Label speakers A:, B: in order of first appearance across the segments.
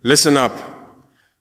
A: Listen up,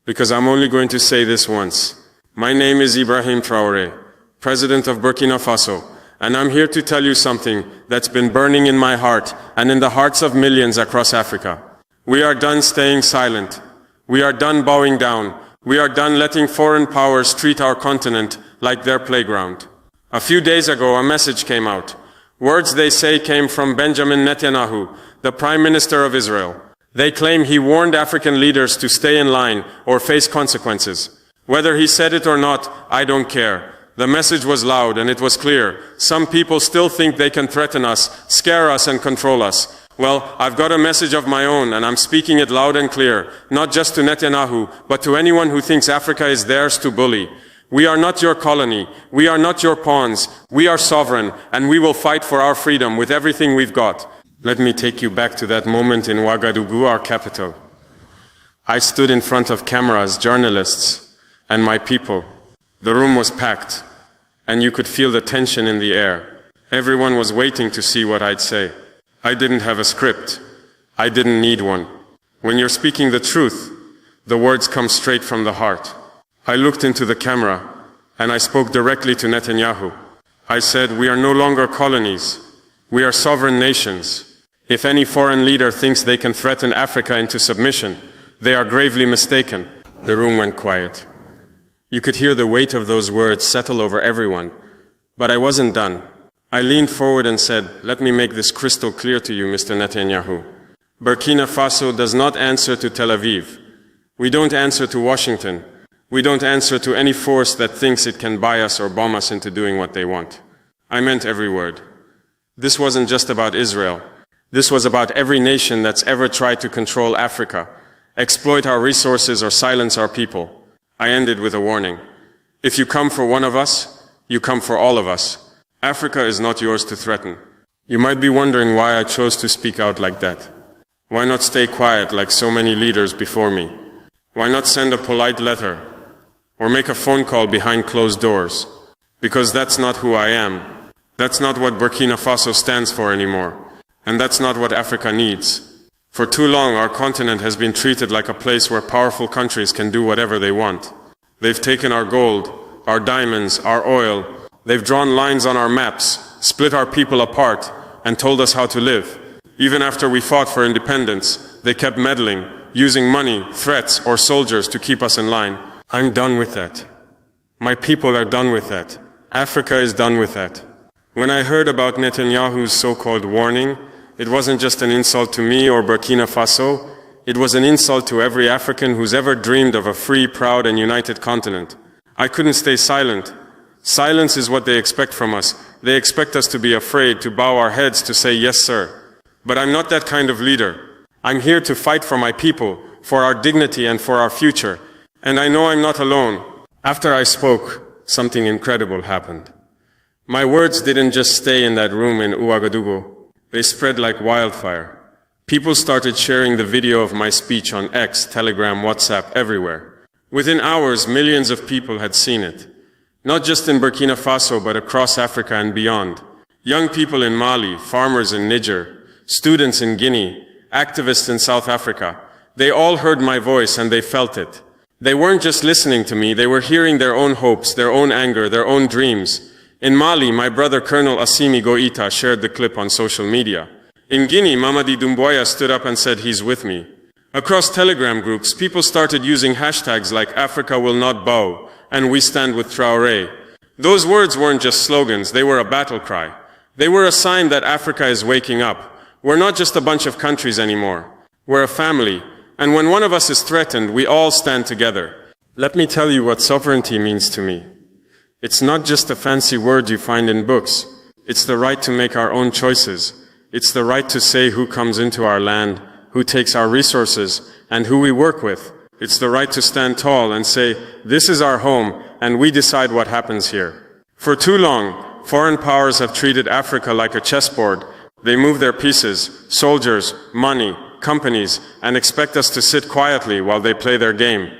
A: because I'm only going to say this once. My name is Ibrahim Traoré, President of Burkina Faso, and I'm here to tell you something that's been burning in my heart and in the hearts of millions across Africa. We are done staying silent. We are done bowing down. We are done letting foreign powers treat our continent like their playground. A few days ago, a message came out. Words they say came from Benjamin Netanyahu, the Prime Minister of Israel. They claim he warned African leaders to stay in line or face consequences. Whether he said it or not, I don't care. The message was loud and it was clear. Some people still think they can threaten us, scare us and control us. Well, I've got a message of my own and I'm speaking it loud and clear, not just to Netanyahu, but to anyone who thinks Africa is theirs to bully. We are not your colony. We are not your pawns. We are sovereign and we will fight for our freedom with everything we've got. Let me take you back to that moment in Ouagadougou, our capital. I stood in front of cameras, journalists, and my people. The room was packed, and you could feel the tension in the air. Everyone was waiting to see what I'd say. I didn't have a script. I didn't need one. When you're speaking the truth, the words come straight from the heart. I looked into the camera, and I spoke directly to Netanyahu. I said, we are no longer colonies. We are sovereign nations. If any foreign leader thinks they can threaten Africa into submission, they are gravely mistaken. The room went quiet. You could hear the weight of those words settle over everyone. But I wasn't done. I leaned forward and said, let me make this crystal clear to you, Mr. Netanyahu. Burkina Faso does not answer to Tel Aviv. We don't answer to Washington. We don't answer to any force that thinks it can buy us or bomb us into doing what they want. I meant every word. This wasn't just about Israel. This was about every nation that's ever tried to control Africa, exploit our resources or silence our people. I ended with a warning. If you come for one of us, you come for all of us. Africa is not yours to threaten. You might be wondering why I chose to speak out like that. Why not stay quiet like so many leaders before me? Why not send a polite letter or make a phone call behind closed doors? Because that's not who I am. That's not what Burkina Faso stands for anymore. And that's not what Africa needs. For too long, our continent has been treated like a place where powerful countries can do whatever they want. They've taken our gold, our diamonds, our oil. They've drawn lines on our maps, split our people apart, and told us how to live. Even after we fought for independence, they kept meddling, using money, threats, or soldiers to keep us in line. I'm done with that. My people are done with that. Africa is done with that. When I heard about Netanyahu's so-called warning, it wasn't just an insult to me or Burkina Faso. It was an insult to every African who's ever dreamed of a free, proud, and united continent. I couldn't stay silent. Silence is what they expect from us. They expect us to be afraid, to bow our heads, to say, yes, sir. But I'm not that kind of leader. I'm here to fight for my people, for our dignity and for our future. And I know I'm not alone. After I spoke, something incredible happened. My words didn't just stay in that room in Ouagadougou. They spread like wildfire. People started sharing the video of my speech on X, Telegram, WhatsApp, everywhere. Within hours, millions of people had seen it. Not just in Burkina Faso, but across Africa and beyond. Young people in Mali, farmers in Niger, students in Guinea, activists in South Africa. They all heard my voice and they felt it. They weren't just listening to me, they were hearing their own hopes, their own anger, their own dreams. In Mali, my brother Colonel Assimi Goïta shared the clip on social media. In Guinea, Mamadi Doumbouya stood up and said he's with me. Across Telegram groups, people started using hashtags like Africa will not bow and we stand with Traoré. Those words weren't just slogans, they were a battle cry. They were a sign that Africa is waking up. We're not just a bunch of countries anymore. We're a family. And when one of us is threatened, we all stand together. Let me tell you what sovereignty means to me. It's not just a fancy word you find in books. It's the right to make our own choices. It's the right to say who comes into our land, who takes our resources, and who we work with. It's the right to stand tall and say, this is our home, and we decide what happens here. For too long, foreign powers have treated Africa like a chessboard. They move their pieces, soldiers, money, companies, and expect us to sit quietly while they play their game.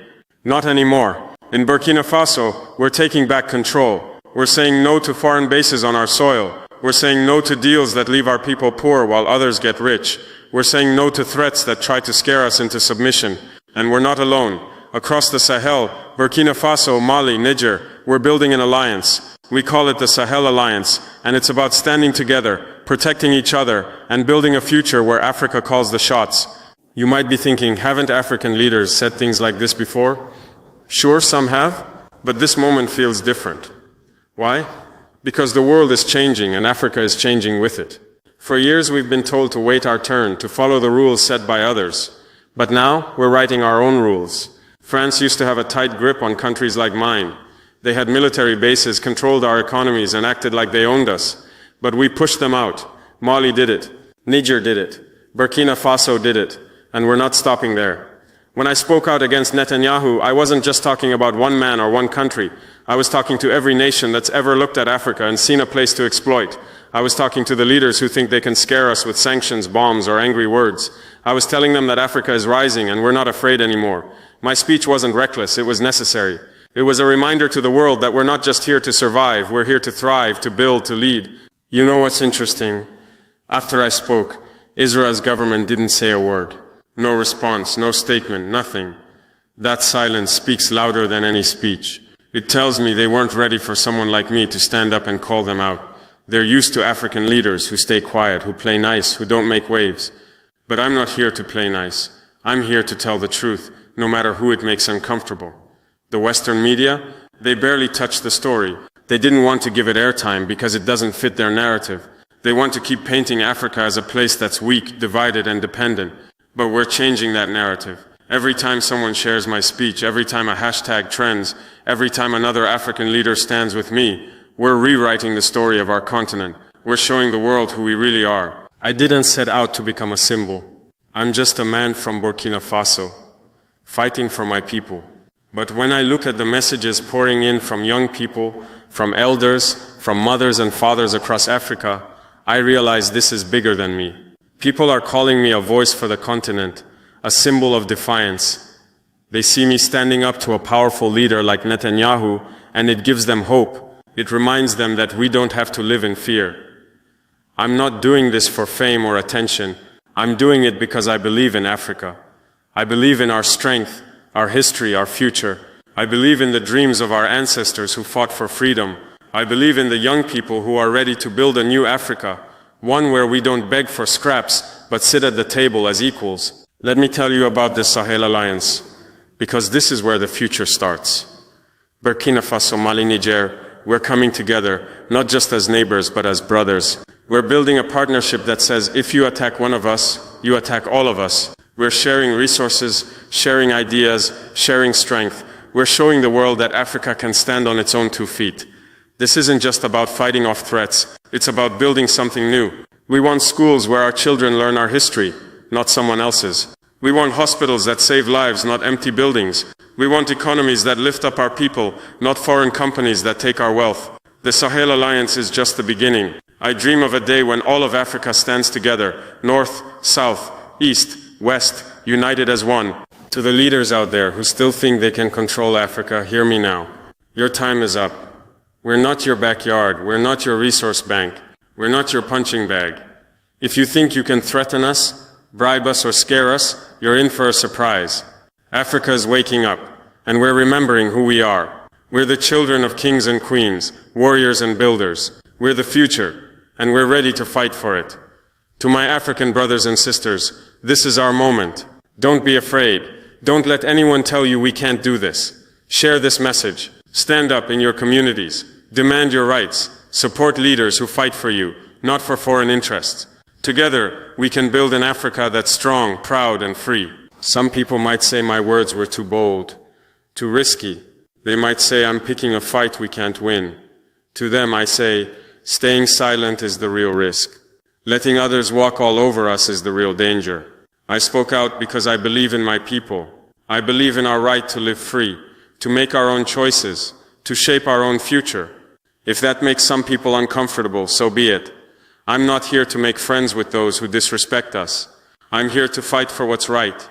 A: Not anymore. In Burkina Faso, we're taking back control. We're saying no to foreign bases on our soil. We're saying no to deals that leave our people poor while others get rich. We're saying no to threats that try to scare us into submission. And we're not alone. Across the Sahel, Burkina Faso, Mali, Niger, we're building an alliance. We call it the Sahel Alliance, and it's about standing together, protecting each other, and building a future where Africa calls the shots. You might be thinking, haven't African leaders said things like this before? Sure, some have, but this moment feels different. Why? Because the world is changing and Africa is changing with it. For years we've been told to wait our turn, to follow the rules set by others. But now we're writing our own rules. France used to have a tight grip on countries like mine. They had military bases, controlled our economies, and acted like they owned us. But we pushed them out. Mali did it. Niger did it. Burkina Faso did it. And we're not stopping there. When I spoke out against Netanyahu, I wasn't just talking about one man or one country. I was talking to every nation that's ever looked at Africa and seen a place to exploit. I was talking to the leaders who think they can scare us with sanctions, bombs, or angry words. I was telling them that Africa is rising and we're not afraid anymore. My speech wasn't reckless, it was necessary. It was a reminder to the world that we're not just here to survive, we're here to thrive, to build, to lead. You know what's interesting? After I spoke, Israel's government didn't say a word. No response, no statement, nothing. That silence speaks louder than any speech. It tells me they weren't ready for someone like me to stand up and call them out. They're used to African leaders who stay quiet, who play nice, who don't make waves. But I'm not here to play nice. I'm here to tell the truth, no matter who it makes uncomfortable. The Western media, they barely touched the story. They didn't want to give it airtime because it doesn't fit their narrative. They want to keep painting Africa as a place that's weak, divided, and dependent. But we're changing that narrative. Every time someone shares my speech, every time a hashtag trends, every time another African leader stands with me, we're rewriting the story of our continent. We're showing the world who we really are. I didn't set out to become a symbol. I'm just a man from Burkina Faso, fighting for my people. But when I look at the messages pouring in from young people, from elders, from mothers and fathers across Africa, I realize this is bigger than me. People are calling me a voice for the continent, a symbol of defiance. They see me standing up to a powerful leader like Netanyahu, and it gives them hope. It reminds them that we don't have to live in fear. I'm not doing this for fame or attention. I'm doing it because I believe in Africa. I believe in our strength, our history, our future. I believe in the dreams of our ancestors who fought for freedom. I believe in the young people who are ready to build a new Africa, one where we don't beg for scraps, but sit at the table as equals. Let me tell you about the Sahel Alliance, because this is where the future starts. Burkina Faso, Mali, Niger, we're coming together, not just as neighbors, but as brothers. We're building a partnership that says, if you attack one of us, you attack all of us. We're sharing resources, sharing ideas, sharing strength. We're showing the world that Africa can stand on its own 2 feet. This isn't just about fighting off threats. It's about building something new. We want schools where our children learn our history, not someone else's. We want hospitals that save lives, not empty buildings. We want economies that lift up our people, not foreign companies that take our wealth. The Sahel Alliance is just the beginning. I dream of a day when all of Africa stands together, north, south, east, west, united as one. To the leaders out there who still think they can control Africa, hear me now. Your time is up. We're not your backyard. We're not your resource bank. We're not your punching bag. If you think you can threaten us, bribe us, or scare us, you're in for a surprise. Africa is waking up, and we're remembering who we are. We're the children of kings and queens, warriors and builders. We're the future, and we're ready to fight for it. To my African brothers and sisters, this is our moment. Don't be afraid. Don't let anyone tell you we can't do this. Share this message. Stand up in your communities. Demand your rights. Support leaders who fight for you, not for foreign interests. Together, we can build an Africa that's strong, proud, and free. Some people might say my words were too bold, too risky. They might say I'm picking a fight we can't win. To them, I say, staying silent is the real risk. Letting others walk all over us is the real danger. I spoke out because I believe in my people. I believe in our right to live free, to make our own choices, to shape our own future. If that makes some people uncomfortable, so be it. I'm not here to make friends with those who disrespect us. I'm here to fight for what's right.